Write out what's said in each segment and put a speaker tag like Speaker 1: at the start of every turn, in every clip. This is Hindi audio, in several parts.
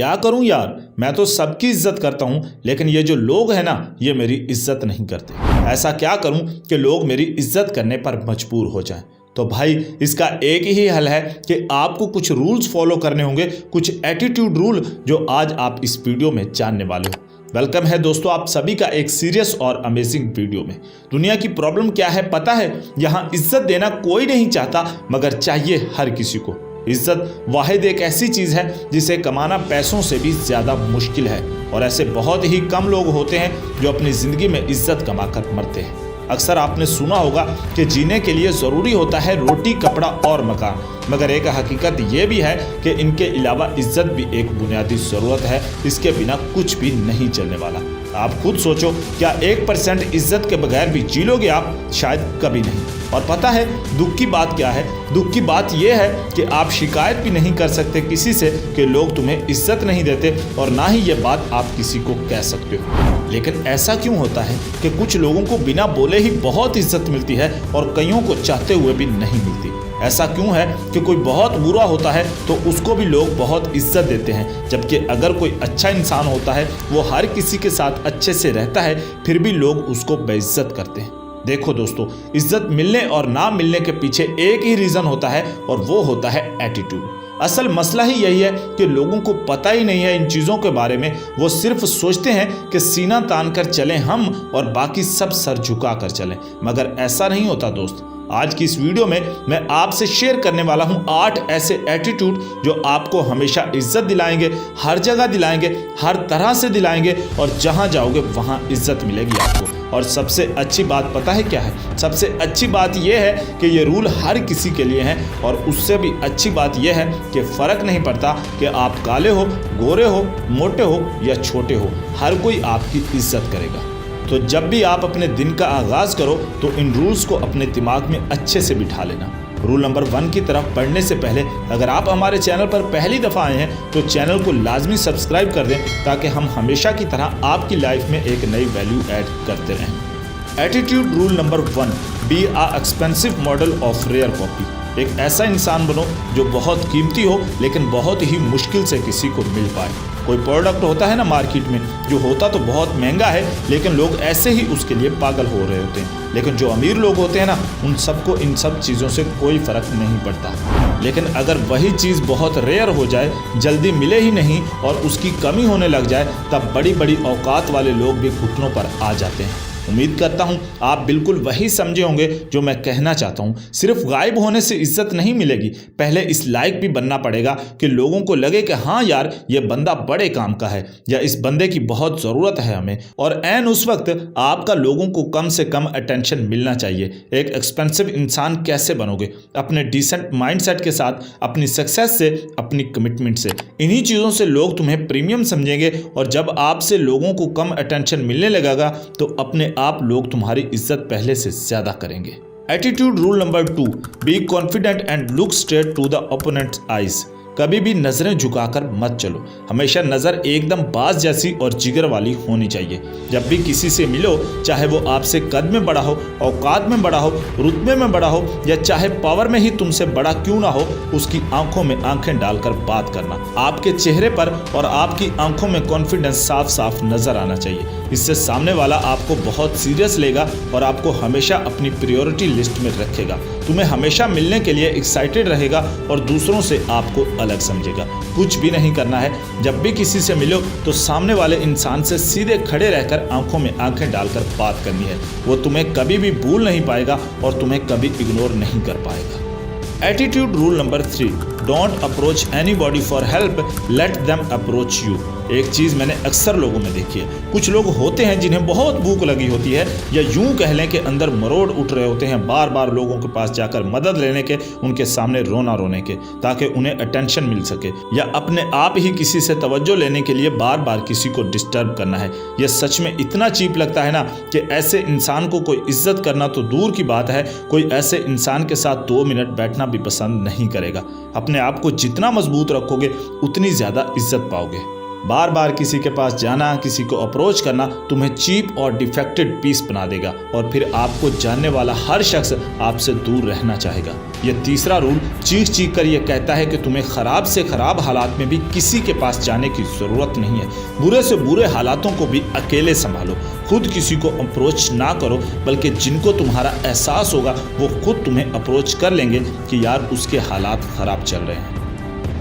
Speaker 1: क्या करूं यार, मैं तो सबकी इज्जत करता हूं, लेकिन ये जो लोग हैं ना, ये मेरी इज्जत नहीं करते। ऐसा क्या करूं कि लोग मेरी इज्जत करने पर मजबूर हो जाएं? तो भाई इसका एक ही हल है कि आपको कुछ रूल्स फॉलो करने होंगे, कुछ एटीट्यूड रूल जो आज आप इस वीडियो में जानने वाले हो। वेलकम है दोस्तों आप सभी का एक सीरियस और अमेजिंग वीडियो में। दुनिया की प्रॉब्लम क्या है पता है? यहाँ इज्जत देना कोई नहीं चाहता, मगर चाहिए हर किसी को। इज्जत वाहिद एक ऐसी चीज है जिसे कमाना पैसों से भी ज्यादा मुश्किल है, और ऐसे बहुत ही कम लोग होते हैं जो अपनी जिंदगी में इज्जत कमाकर मरते हैं। अक्सर आपने सुना होगा कि जीने के लिए जरूरी होता है रोटी, कपड़ा और मकान, मगर एक हकीकत ये भी है कि इनके अलावा इज्जत भी एक बुनियादी जरूरत है। इसके बिना कुछ भी नहीं चलने वाला। आप खुद सोचो, क्या 1% इज्जत के बगैर भी जी लोगे आप? शायद कभी नहीं। और पता है दुख की बात क्या है? दुख की बात यह है कि आप शिकायत भी नहीं कर सकते किसी से कि लोग तुम्हें इज्जत नहीं देते, और ना ही ये बात आप किसी को कह सकते हो। लेकिन ऐसा क्यों होता है कि कुछ लोगों को बिना बोले ही बहुत इज्जत मिलती है और कईयों को चाहते हुए भी नहीं मिलती? ऐसा क्यों है कि कोई बहुत बुरा होता है तो उसको भी लोग बहुत इज्जत देते हैं, जबकि अगर कोई अच्छा इंसान होता है, वो हर किसी के साथ अच्छे से रहता है, फिर भी लोग उसको बेइज्जत करते हैं? देखो दोस्तों, इज्जत मिलने और ना मिलने के पीछे एक ही रीजन होता है, और वो होता है एटीट्यूड। असल मसला ही यही है कि लोगों को पता ही नहीं है इन चीज़ों के बारे में। वो सिर्फ सोचते हैं कि सीना तान कर चलें हम, और बाकी सब सर झुका कर चलें, मगर ऐसा नहीं होता दोस्त। आज की इस वीडियो में मैं आपसे शेयर करने वाला हूं 8 ऐसे एटीट्यूड जो आपको हमेशा इज्जत दिलाएंगे, हर जगह दिलाएंगे, हर तरह से दिलाएंगे, और जहां जाओगे वहां इज्जत मिलेगी आपको। और सबसे अच्छी बात पता है क्या है? सबसे अच्छी बात यह है कि ये रूल हर किसी के लिए हैं, और उससे भी अच्छी बात यह है कि फ़र्क नहीं पड़ता कि आप काले हो, गोरे हो, मोटे हो या छोटे हो, हर कोई आपकी इज्जत करेगा। तो जब भी आप अपने दिन का आगाज़ करो तो इन रूल्स को अपने दिमाग में अच्छे से बिठा लेना। रूल नंबर 1 की तरफ बढ़ने से पहले अगर आप हमारे चैनल पर पहली दफ़ा आए हैं तो चैनल को लाजमी सब्सक्राइब कर दें, ताकि हम हमेशा की तरह आपकी लाइफ में एक नई वैल्यू ऐड करते रहें। Attitude rule number 1, be a expensive model of rare copy. एक ऐसा इंसान बनो जो बहुत कीमती हो, लेकिन बहुत ही मुश्किल से किसी को मिल पाए। कोई प्रोडक्ट होता है ना मार्केट में, जो होता तो बहुत महंगा है, लेकिन लोग ऐसे ही उसके लिए पागल हो रहे होते हैं। लेकिन जो अमीर लोग होते हैं ना, उन सबको इन सब चीज़ों से कोई फ़र्क नहीं पड़ता। लेकिन अगर वही चीज़ बहुत रेयर हो जाए, जल्दी मिले ही नहीं और उसकी कमी होने लग जाए, तब बड़ी बड़ी औकात वाले लोग भी घुटनों पर आ जाते हैं। उम्मीद करता हूं आप बिल्कुल वही समझे होंगे जो मैं कहना चाहता हूं। सिर्फ गायब होने से इज्जत नहीं मिलेगी, पहले इस लायक भी बनना पड़ेगा कि लोगों को लगे कि हाँ यार, ये बंदा बड़े काम का है, या इस बंदे की बहुत ज़रूरत है हमें। और ऐन उस वक्त आपका लोगों को कम से कम अटेंशन मिलना चाहिए। एक एक्सपेंसिव इंसान कैसे बनोगे? अपने डिसेंट माइंडसेट के साथ, अपनी सक्सेस से, अपनी कमिटमेंट से। इन्हीं चीज़ों से लोग तुम्हें प्रीमियम समझेंगे, और जब आपसे लोगों को कम अटेंशन मिलने लगेगा तो अपने आप लोग तुम्हारी इज्जत पहले से ज्यादा करेंगे। Attitude rule number 2, be confident and look straight to the opponents eyes. कभी भी नजरें झुकाकर मत चलो। हमेशा नजर एकदम बाज जैसी और जिगर वाली होनी चाहिए। जब भी किसी से मिलो, चाहे वो आपसे कद में बड़ा हो, औकात में बड़ा हो, रुतबे में बड़ा हो, या चाहे पावर में ही तुमसे बड़ा क्यों ना हो, उसकी आंखों में आंखें डालकर बात करना। आपके चेहरे पर और आपकी आंखों में कॉन्फिडेंस साफ साफ नजर आना चाहिए। इससे सामने वाला आपको बहुत सीरियस लेगा और आपको हमेशा अपनी प्रायोरिटी लिस्ट में रखेगा। तुम्हें हमेशा मिलने के लिए एक्साइटेड रहेगा और दूसरों से आपको अलग समझेगा। कुछ भी नहीं करना है, जब भी किसी से मिलो तो सामने वाले इंसान से सीधे खड़े रहकर आंखों में आंखें डालकर बात करनी है। वो तुम्हें कभी भी भूल नहीं पाएगा और तुम्हें कभी इग्नोर नहीं कर पाएगा। Attitude rule number 3, don't approach anybody for help, let them approach you. एक चीज़ मैंने अक्सर लोगों में देखी है, कुछ लोग होते हैं जिन्हें बहुत भूख लगी होती है, या यूं कह लें कि अंदर मरोड़ उठ रहे होते हैं, बार बार लोगों के पास जाकर मदद लेने के, उनके सामने रोना रोने के, ताकि उन्हें अटेंशन मिल सके, या अपने आप ही किसी से तवज्जो लेने के लिए बार बार किसी को डिस्टर्ब करना है। यह सच में इतना चीप लगता है ना कि ऐसे इंसान को कोई इज्जत करना तो दूर की बात है, कोई ऐसे इंसान के साथ 2 मिनट बैठना भी पसंद नहीं करेगा। अपने आप को जितना मजबूत रखोगे उतनी ज़्यादा इज्जत पाओगे। बार बार किसी के पास जाना, किसी को अप्रोच करना तुम्हें चीप और डिफेक्टेड पीस बना देगा, और फिर आपको जानने वाला हर शख्स आपसे दूर रहना चाहेगा। यह तीसरा रूल चीख चीख कर ये कहता है कि तुम्हें खराब से खराब हालात में भी किसी के पास जाने की ज़रूरत नहीं है। बुरे से बुरे हालातों को भी अकेले संभालो। खुद किसी को अप्रोच ना करो, बल्कि जिनको तुम्हारा एहसास होगा वो खुद तुम्हें अप्रोच कर लेंगे कि यार उसके हालात ख़राब चल रहे हैं।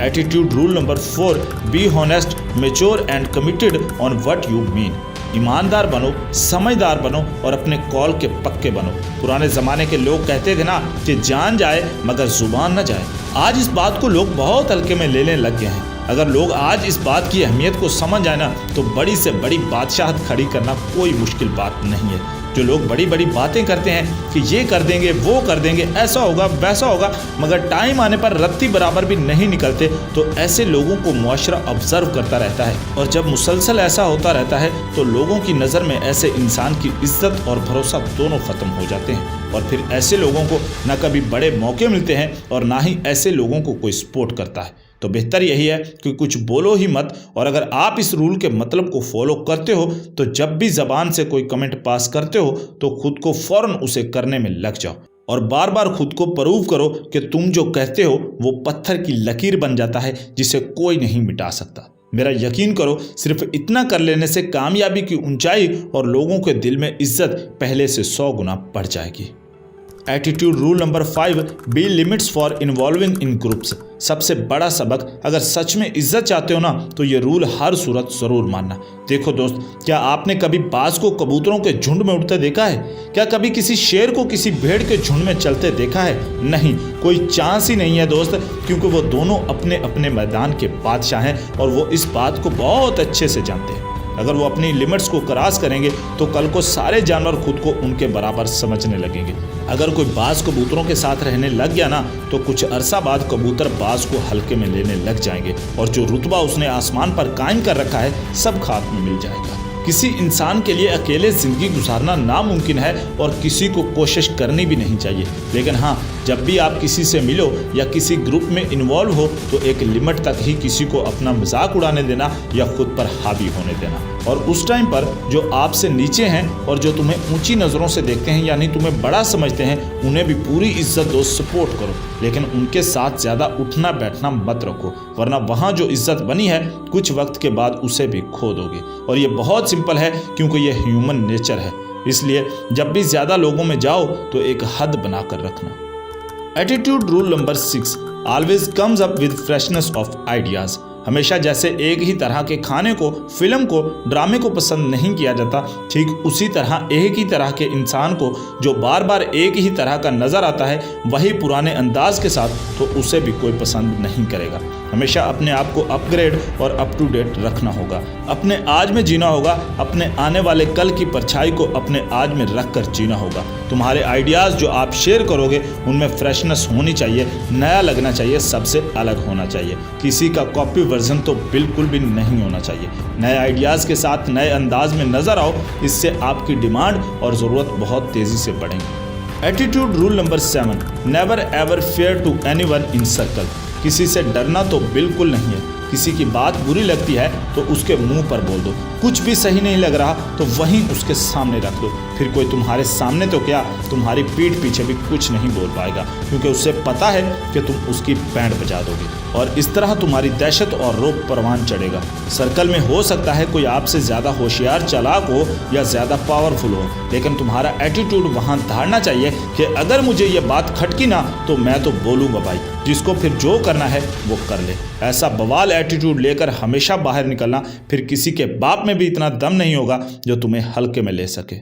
Speaker 1: Attitude rule number 4, be honest, mature and committed on what you mean. ईमानदार बनो, समझदार बनो और अपने कॉल के पक्के बनो। पुराने ज़माने के लोग कहते थे ना कि जान जाए मगर ज़ुबान न जाए। आज इस बात को लोग बहुत हल्के में लेने लग गए हैं। अगर लोग आज इस बात की अहमियत को समझ जाए ना तो बड़ी से बड़ी बादशाहत खड़ी करना कोई मुश्किल बात नहीं है। जो लोग बड़ी बड़ी बातें करते हैं कि ये कर देंगे, वो कर देंगे, ऐसा होगा, वैसा होगा, मगर टाइम आने पर रत्ती बराबर भी नहीं निकलते, तो ऐसे लोगों को मुआशरा ऑब्जर्व करता रहता है। और जब मुसलसल ऐसा होता रहता है तो लोगों की नज़र में ऐसे इंसान की इज्जत और भरोसा दोनों ख़त्म हो जाते हैं। और फिर ऐसे लोगों को ना कभी बड़े मौके मिलते हैं और ना ही ऐसे लोगों को कोई सपोर्ट करता है। तो बेहतर यही है कि कुछ बोलो ही मत, और अगर आप इस रूल के मतलब को फॉलो करते हो तो जब भी ज़बान से कोई कमेंट पास करते हो तो खुद को फ़ौरन उसे करने में लग जाओ और बार बार खुद को प्रूव करो कि तुम जो कहते हो वो पत्थर की लकीर बन जाता है जिसे कोई नहीं मिटा सकता। मेरा यकीन करो, सिर्फ इतना कर लेने से कामयाबी की ऊंचाई और लोगों के दिल में इज्जत पहले से 100 गुना बढ़ जाएगी। Attitude rule number 5, be limits for involving in groups. सबसे बड़ा सबक, अगर सच में इज्जत चाहते हो ना तो ये रूल हर सूरत ज़रूर मानना। देखो दोस्त, क्या आपने कभी बाज को कबूतरों के झुंड में उड़ते देखा है? क्या कभी किसी शेर को किसी भेड़ के झुंड में चलते देखा है? नहीं, कोई चांस ही नहीं है दोस्त, क्योंकि वो दोनों अपने अपने मैदान के बादशाह हैं और वो इस बात को बहुत अच्छे से जानते हैं। अगर वो अपनी लिमिट्स को क्रॉस करेंगे तो कल को सारे जानवर खुद को उनके बराबर समझने लगेंगे। अगर कोई बाज कबूतरों के साथ रहने लग गया ना तो कुछ अरसा बाद कबूतर बाज को हल्के में लेने लग जाएंगे और जो रुतबा उसने आसमान पर कायम कर रखा है सब खाक में मिल जाएगा। किसी इंसान के लिए अकेले ज़िंदगी गुजारना नामुमकिन है और किसी को कोशिश करनी भी नहीं चाहिए। लेकिन हाँ, जब भी आप किसी से मिलो या किसी ग्रुप में इन्वॉल्व हो तो एक लिमिट तक ही किसी को अपना मजाक उड़ाने देना या खुद पर हावी होने देना। और उस टाइम पर जो आपसे नीचे हैं और जो तुम्हें ऊंची नज़रों से देखते हैं यानी तुम्हें बड़ा समझते हैं, उन्हें भी पूरी इज्जत दो, सपोर्ट करो, लेकिन उनके साथ ज़्यादा उठना बैठना मत रखो, वरना वहाँ जो इज्जत बनी है कुछ वक्त के बाद उसे भी खो दोगे। और ये बहुत सिंपल है क्योंकि ये ह्यूमन नेचर है। इसलिए जब भी ज़्यादा लोगों में जाओ तो एक हद बनाकर रखना। Attitude rule number 6, always comes up with freshness of ideas. हमेशा जैसे एक ही तरह के खाने को, फिल्म को, ड्रामे को पसंद नहीं किया जाता, ठीक उसी तरह एक ही तरह के इंसान को जो बार बार एक ही तरह का नज़र आता है वही पुराने अंदाज के साथ, तो उसे भी कोई पसंद नहीं करेगा। हमेशा अपने आप को अपग्रेड और अप टू डेट रखना होगा। अपने आज में जीना होगा, अपने आने वाले कल की परछाई को अपने आज में रख कर जीना होगा। तुम्हारे आइडियाज़ जो आप शेयर करोगे उनमें फ्रेशनेस होनी चाहिए, नया लगना चाहिए, सबसे अलग होना चाहिए। किसी का कॉपी वर्जन तो बिल्कुल भी नहीं होना चाहिए। नए आइडियाज़ के साथ नए अंदाज में नज़र आओ, इससे आपकी डिमांड और ज़रूरत बहुत तेज़ी से बढ़ेंगी। Attitude rule number 7, never ever fear to anyone in circle. किसी से डरना तो बिल्कुल नहीं है। किसी की बात बुरी लगती है तो उसके मुंह पर बोल दो, कुछ भी सही नहीं लग रहा तो वहीं उसके सामने रख दो। फिर कोई तुम्हारे सामने तो क्या, तुम्हारी पीठ पीछे भी कुछ नहीं बोल पाएगा, क्योंकि उसे पता है कि तुम उसकी बैंड बजा दोगे और इस तरह तुम्हारी दहशत और रोब परवान चढ़ेगा। सर्कल में हो सकता है कोई आपसे ज़्यादा होशियार, चालाक हो या ज़्यादा पावरफुल हो, लेकिन तुम्हारा एटीट्यूड वहाँ धारना चाहिए कि अगर मुझे ये बात खटकी ना तो मैं तो बोलूँगा भाई, जिसको फिर जो करना है वो कर ले। ऐसा बवाल एटीट्यूड लेकर हमेशा बाहर निकलना, फिर किसी के बाप में भी इतना दम नहीं होगा जो तुम्हें हल्के में ले सके।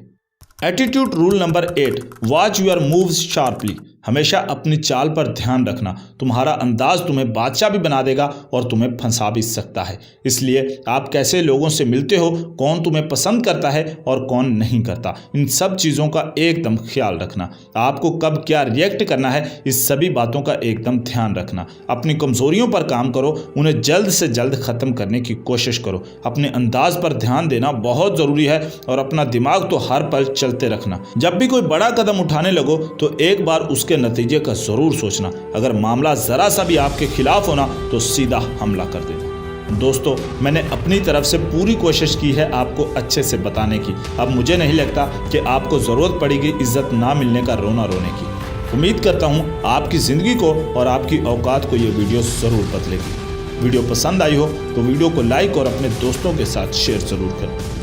Speaker 1: Attitude rule number 8, watch your moves sharply. हमेशा अपनी चाल पर ध्यान रखना। तुम्हारा अंदाज तुम्हें बादशाह भी बना देगा और तुम्हें फंसा भी सकता है। इसलिए आप कैसे लोगों से मिलते हो, कौन तुम्हें पसंद करता है और कौन नहीं करता, इन सब चीज़ों का एकदम ख्याल रखना। आपको कब क्या रिएक्ट करना है, इस सभी बातों का एकदम ध्यान रखना। अपनी कमज़ोरियों पर काम करो, उन्हें जल्द से जल्द ख़त्म करने की कोशिश करो। अपने अंदाज पर ध्यान देना बहुत ज़रूरी है और अपना दिमाग तो हर पल चलते रखना। जब भी कोई बड़ा कदम उठाने लगो तो एक बार उसके नतीजे का जरूर सोचना। अगर मामला जरा सा भी आपके खिलाफ होना तो सीधा हमला कर देना। दोस्तों, मैंने अपनी तरफ से पूरी कोशिश की है आपको अच्छे से बताने की। अब मुझे नहीं लगता कि आपको ज़रूरत पड़ेगी इज्जत ना मिलने का रोना रोने की। उम्मीद करता हूँ आपकी ज़िंदगी को और आपकी औकात को ये वीडियो ज़रूर बदलेगी। वीडियो पसंद आई हो तो वीडियो को लाइक और अपने दोस्तों के साथ शेयर ज़रूर करें।